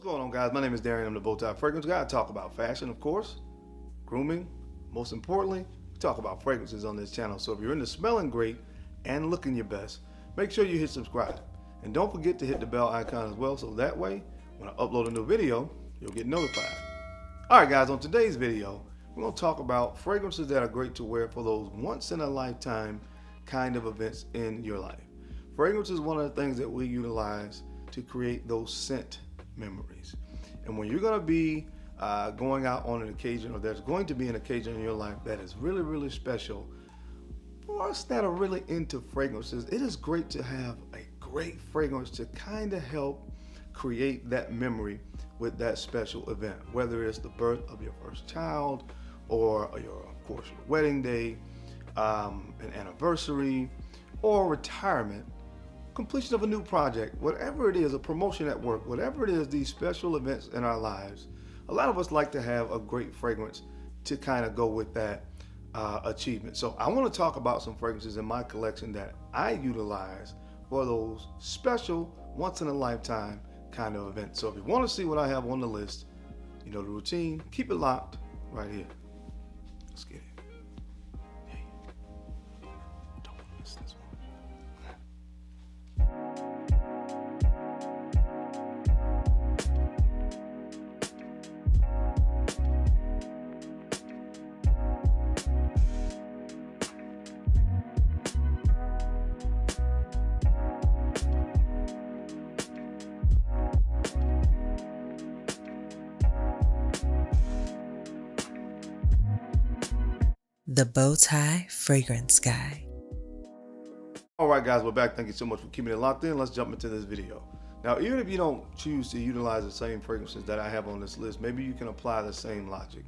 going on, guys? My name is Darren. I'm the Bowtie Fragrance Guy. I talk about fashion, of course, grooming. Most importantly, we talk about fragrances on this channel. So if you're into smelling great and looking your best, make sure you hit subscribe. And don't forget to hit the bell icon as well, so that way, when I upload a new video, you'll get notified. All right, guys, on today's video, we're going to talk about fragrances that are great to wear for those once-in-a-lifetime kind of events in your life. Fragrance is one of the things that we utilize to create those scent memories. And when you're going to be going out on an occasion, or there's going to be an occasion in your life that is really, really special, for us that are really into fragrances, it is great to have a great fragrance to kind of help create that memory with that special event, whether it's the birth of your first child, or of course, your wedding day, an anniversary, or retirement, completion of a new project, whatever it is, a promotion at work, whatever it is, these special events in our lives, a lot of us like to have a great fragrance to kind of go with that achievement. So I want to talk about some fragrances in my collection that I utilize for those special, once in a lifetime kind of events. So if you want to see what I have on the list, you know the routine, keep it locked right here. Let's get it. Don't want to miss this one. The Bowtie Fragrance Guy. All right, guys, we're back. Thank you so much for keeping it locked in. Let's jump into this video. Now, even if you don't choose to utilize the same fragrances that I have on this list, maybe you can apply the same logic.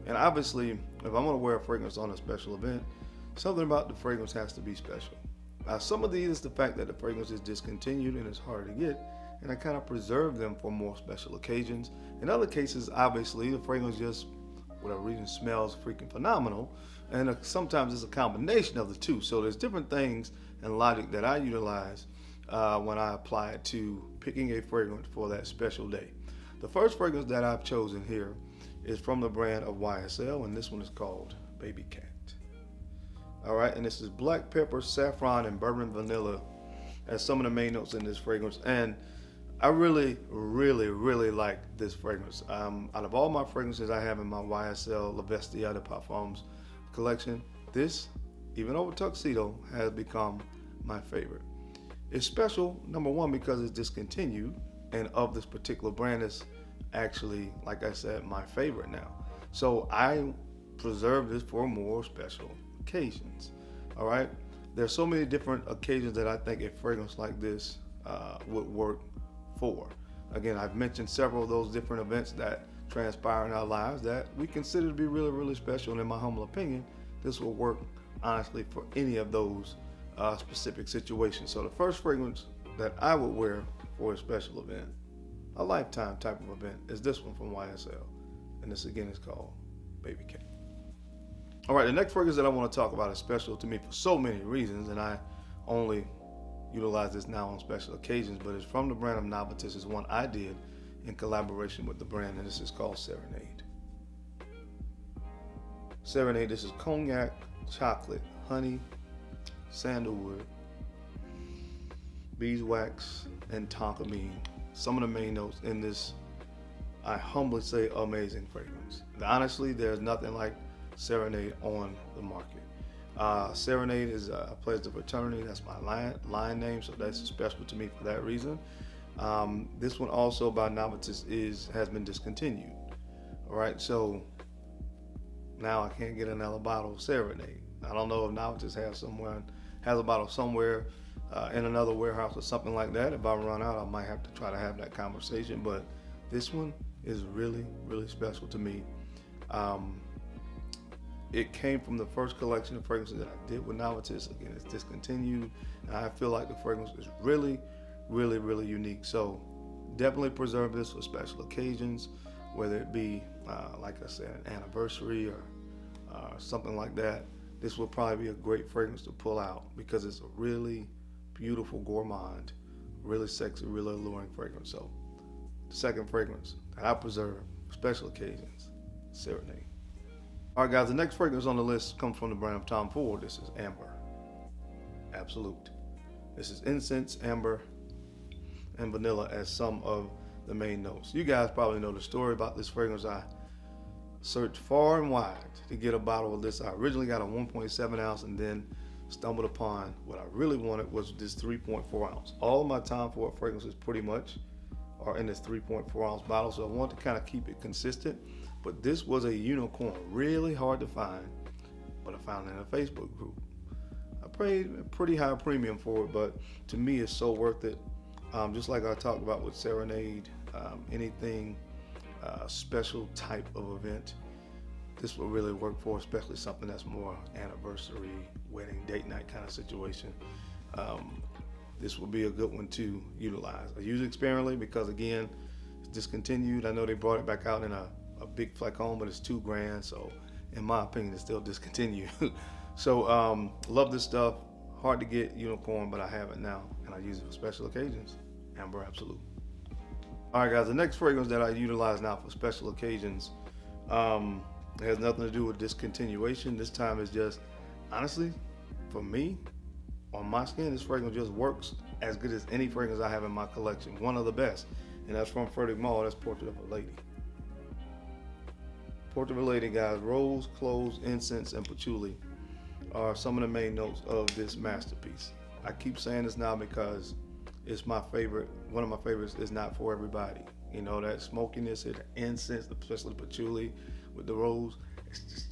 And obviously, if I'm going to wear a fragrance on a special event, something about the fragrance has to be special. Some of these is the fact that the fragrance is discontinued and it's hard to get, and I kind of preserve them for more special occasions. In other cases, obviously, the fragrance just, whatever reason, smells freaking phenomenal, and sometimes it's a combination of the two. So there's different things and logic that I utilize when I apply it to picking a fragrance for that special day. The first fragrance that I've chosen here is from the brand of YSL, and this one is called Babycat. All right, and this is black pepper, saffron, and bourbon vanilla as some of the main notes in this fragrance. And I really, really, really like this fragrance. Out of all my fragrances I have in my YSL La Vestia de Parfums collection, this, even over Tuxedo, has become my favorite. It's special, number one, because it's discontinued, and of this particular brand, is actually, like I said, my favorite now. So I preserve this for more special occasions. All right, there's so many different occasions that I think a fragrance like this would work for. Again, I've mentioned several of those different events that transpire in our lives that we consider to be really, really special, and in my humble opinion, this will work honestly for any of those specific situations. So the first fragrance that I would wear for a special event, a lifetime type of event, is this one from YSL, and this again is called Babycat. All right, the next fragrance that I want to talk about is special to me for so many reasons, and I only utilize this now on special occasions, but it's from the brand of Navitus. It's one I did in collaboration with the brand, and this is called Serenade. Serenade, this is cognac, chocolate, honey, sandalwood, beeswax, and tonka bean. Some of the main notes in this, I humbly say, amazing fragrance. Honestly, there's nothing like Serenade on the market. Serenade is a Pledge of Eternity. That's my line name, so that's special to me for that reason. This one also by Navitus has been discontinued. All right, so now I can't get another bottle of Serenade. I don't know if Navitus has a bottle somewhere in another warehouse or something like that. If I run out, I might have to try to have that conversation, but this one is really, really special to me. It came from the first collection of fragrances that I did with Navitus. Again, it's discontinued, and I feel like the fragrance is really, really, really unique. So definitely preserve this for special occasions, whether it be, like I said, an anniversary or something like that. This will probably be a great fragrance to pull out because it's a really beautiful gourmand, really sexy, really alluring fragrance. So the second fragrance that I preserve for special occasions, Serenade. All right, guys, the next fragrance on the list comes from the brand of Tom Ford. This is Amber Absolute. This is incense, amber, and vanilla as some of the main notes. You guys probably know the story about this fragrance. I searched far and wide to get a bottle of this. I originally got a 1.7 ounce and then stumbled upon what I really wanted was this 3.4 ounce. All of my Tom Ford fragrances pretty much are in this 3.4 ounce bottle, so I want to kind of keep it consistent. But this was a unicorn, really hard to find, but I found it in a Facebook group. I paid a pretty high premium for it, but to me it's so worth it. Just like I talked about with Serenade, anything special type of event, this will really work for, especially something that's more anniversary, wedding, date night kind of situation. This will be a good one to utilize. I use it sparingly because, again, it's discontinued. I know they brought it back out in a big flacon, but it's $2,000, so in my opinion it's still discontinued. So love this stuff. Hard to get unicorn, but I have it now and I use it for special occasions. Amber Absolute. All right, guys, the next fragrance that I utilize now for special occasions, it has nothing to do with discontinuation. This time it's just, honestly, for me, on my skin, this fragrance just works as good as any fragrance I have in my collection. One of the best, and that's from Frederic Malle. That's Portrait of a Lady. Portrait of a Lady, guys. Rose, cloves, incense, and patchouli are some of the main notes of this masterpiece. I keep saying this now because it's my favorite. One of my favorites is not for everybody. You know, that smokiness, the incense, especially the patchouli with the rose,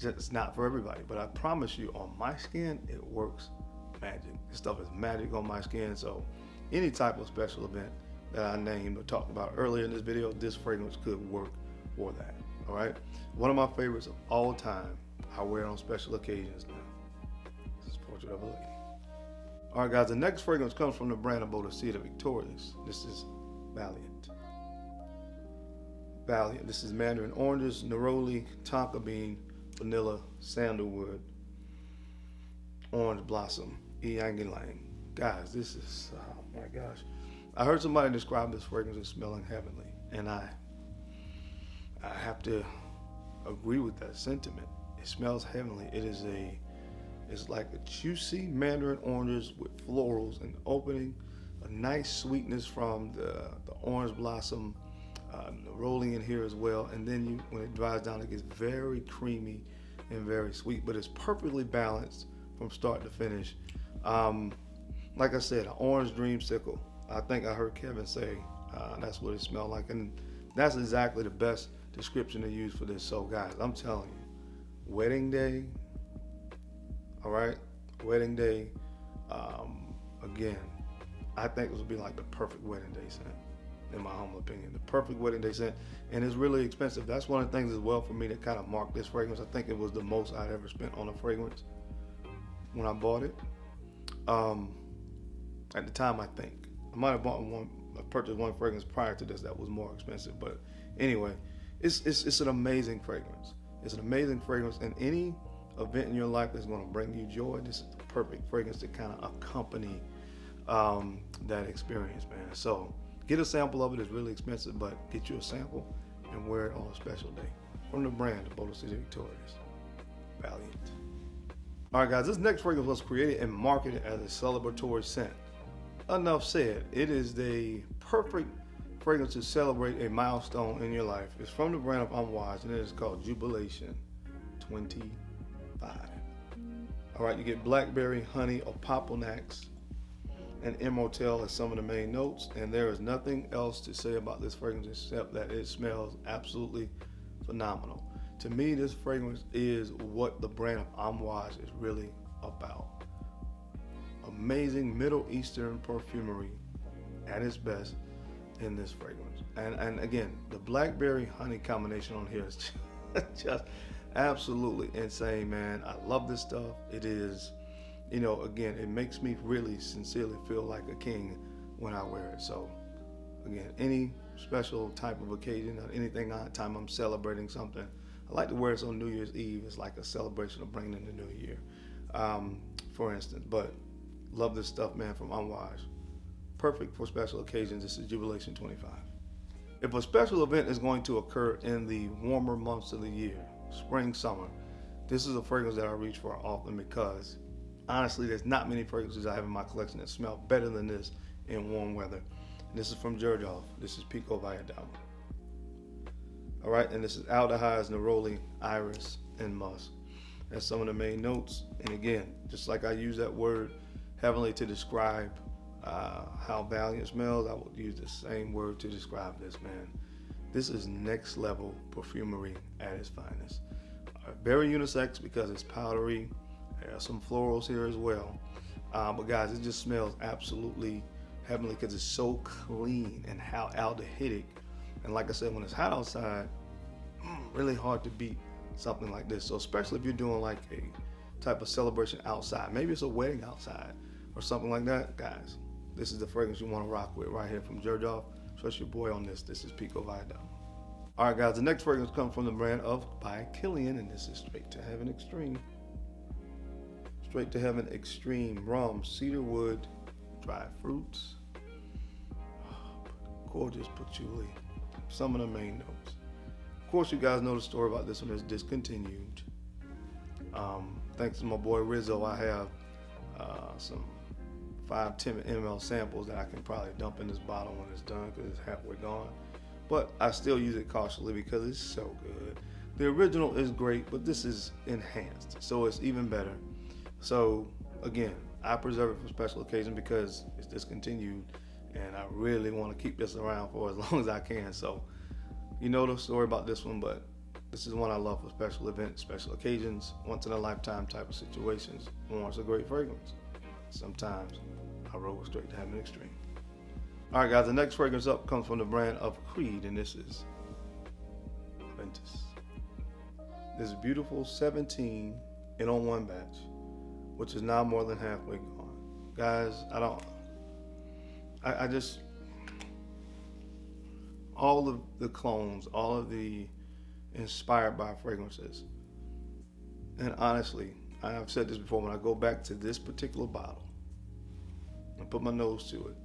it's not for everybody. But I promise you, on my skin, it works magic. This stuff is magic on my skin. So any type of special event that I named or talked about earlier in this video, this fragrance could work for that. All right, one of my favorites of all time. I wear it on special occasions now. This is Portrait of a Lady. All right, guys, the next fragrance comes from the brand of Bodicea Victorious. This is Valiant. Valiant. This is mandarin oranges, neroli, tonka bean, vanilla, sandalwood, orange blossom, ylang ylang. Guys, this is, oh my gosh. I heard somebody describe this fragrance as smelling heavenly, and I have to agree with that sentiment. It smells heavenly. It's like a juicy mandarin oranges with florals and opening, a nice sweetness from the orange blossom, rolling in here as well. And then when it dries down, it gets very creamy and very sweet, but it's perfectly balanced from start to finish. Like I said, an orange dreamsicle. I think I heard Kevin say that's what it smelled like, and that's exactly the best description to use for this. So guys, I'm telling you, wedding day, all right, wedding day, again, I think this would be like the perfect wedding day scent, in my humble opinion, the perfect wedding day scent. And it's really expensive. That's one of the things as well for me that kind of marked this fragrance. I think it was the most I'd ever spent on a fragrance when I bought it. At the time, I think I might have purchased one fragrance prior to this that was more expensive, but anyway, it's an amazing fragrance. It's an amazing fragrance, and any event in your life that's going to bring you joy, this is the perfect fragrance to kind of accompany that experience, man. So get a sample of it. It's really expensive, but get you a sample and wear it on a special day. From the brand of Bodicea Victorious, Valiant. All right, guys, this next fragrance was created and marketed as a celebratory scent. Enough said. It is the perfect fragrance to celebrate a milestone in your life. It's from the brand of Amouage, and it is called Jubilation 25. All right, you get blackberry, honey, opoponax, and immortelle as some of the main notes, and there is nothing else to say about this fragrance except that it smells absolutely phenomenal. To me, this fragrance is what the brand of Amouage is really about. Amazing Middle Eastern perfumery at its best in this fragrance. And again, the blackberry honey combination on here is just absolutely insane, man. I love this stuff. It is, you know, again, it makes me really sincerely feel like a king when I wear it. So again, any special type of occasion or anything time I'm celebrating something, I like to wear this on New Year's Eve. It's like a celebration of bringing in the new year, for instance. But love this stuff, man, from Amouage. Perfect for special occasions. This is Jubilation 25. If a special event is going to occur in the warmer months of the year, spring, summer, this is a fragrance that I reach for often because honestly, there's not many fragrances I have in my collection that smell better than this in warm weather. And this is from Joff. This is Pico Valiant. All right, and this is aldehydes, neroli, iris, and musk. That's some of the main notes. And again, just like I use that word heavenly to describe how Valiant smells, I would use the same word to describe this, man. This is next level perfumery at its finest. Very unisex because it's powdery. There are some florals here as well. But guys, it just smells absolutely heavenly because it's so clean and how aldehydic. And like I said, when it's hot outside, really hard to beat something like this. So especially if you're doing like a type of celebration outside, maybe it's a wedding outside or something like that, guys, this is the fragrance you want to rock with right here from Joff. Trust your boy on this. This is Pico Valiant. All right, guys, the next fragrance comes from the brand by Killian, and this is Straight to Heaven Extreme. Straight to Heaven Extreme, rum, cedar wood, dried fruits, gorgeous patchouli, some of the main notes. Of course, you guys know the story about this one is discontinued. Thanks to my boy Rizzo, I have some 5-10 ml samples that I can probably dump in this bottle when it's done because it's halfway gone. But I still use it cautiously because it's so good. The original is great, but this is enhanced, so it's even better. So again, I preserve it for special occasion because it's discontinued and I really want to keep this around for as long as I can. So you know the story about this one, but this is one I love for special events, special occasions, once in a lifetime type of situations. Warrants a great fragrance. Sometimes I roll with Straight to Heaven Extreme. All right, guys, the next fragrance up comes from the brand of Creed, and this is Aventus. This beautiful 17 in on one batch, which is now more than halfway gone. Guys, I just, all of the clones, all of the inspired by fragrances, and honestly, I have said this before, when I go back to this particular bottle and put my nose to it,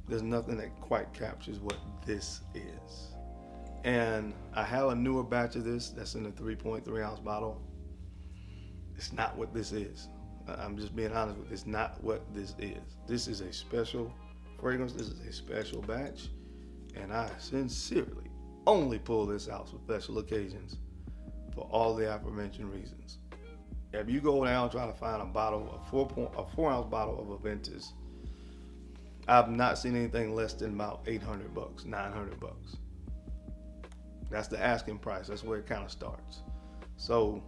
there's nothing that quite captures what this is. And I have a newer batch of this that's in a 3.3 ounce bottle. It's not what this is. I'm just being honest with you. It's not what this is. This is a special fragrance. This is a special batch. And I sincerely only pull this out for special occasions for all the aforementioned reasons. If you go down and try to find a bottle, a 4 ounce bottle of Aventus, I've not seen anything less than about $800, $900. That's the asking price. That's where it kind of starts. So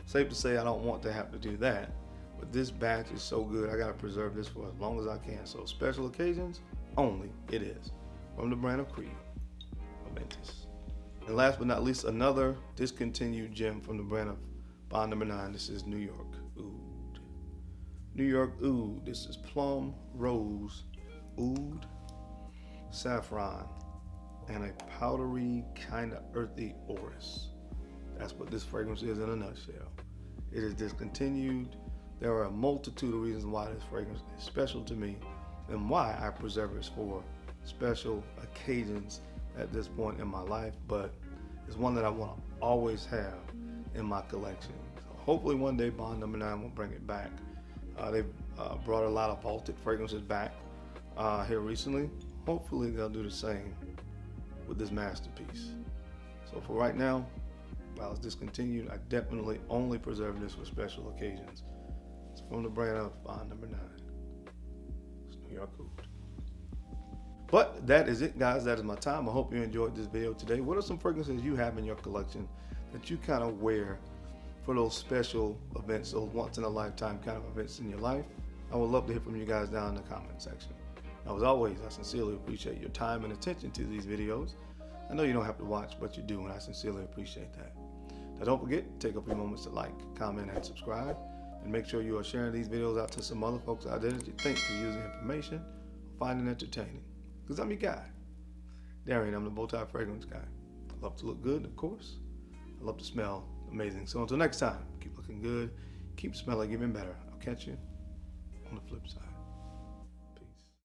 safe to say I don't want to have to do that, but this batch is so good I gotta preserve this for as long as I can. So special occasions only it is. From the brand of Creed, Aventus. And last but not least, another discontinued gem from the brand of Bond number 9. This is New York Oud. New York Oud. This is plum, rose, oud, saffron, and a powdery, kind of earthy orris. That's what this fragrance is in a nutshell. It is discontinued. There are a multitude of reasons why this fragrance is special to me and why I preserve it for special occasions at this point in my life, but it's one that I want to always have in my collection. So hopefully one day Bond number 9 will bring it back. They've brought a lot of vaulted fragrances back here recently. Hopefully they'll do the same with this masterpiece. So for right now, while it's discontinued, I definitely only preserve this for special occasions. It's from the brand of Bond number 9. It's New York Oud. But that is it, guys. That is my time. I hope you enjoyed this video today. What are some fragrances you have in your collection that you kind of wear for those special events, those once in a lifetime kind of events in your life? I would love to hear from you guys down in the comment section. Now, as always, I sincerely appreciate your time and attention to these videos. I know you don't have to watch, but you do, and I sincerely appreciate that. Now, don't forget, take a few moments to like, comment, and subscribe, and make sure you are sharing these videos out to some other folks out there that you think can use the information or find it entertaining. Because I'm your guy, Darian. I'm the Bowtie Fragrance Guy. I love to look good, of course. I love to smell amazing. So until next time, keep looking good, keep smelling even better. I'll catch you on the flip side.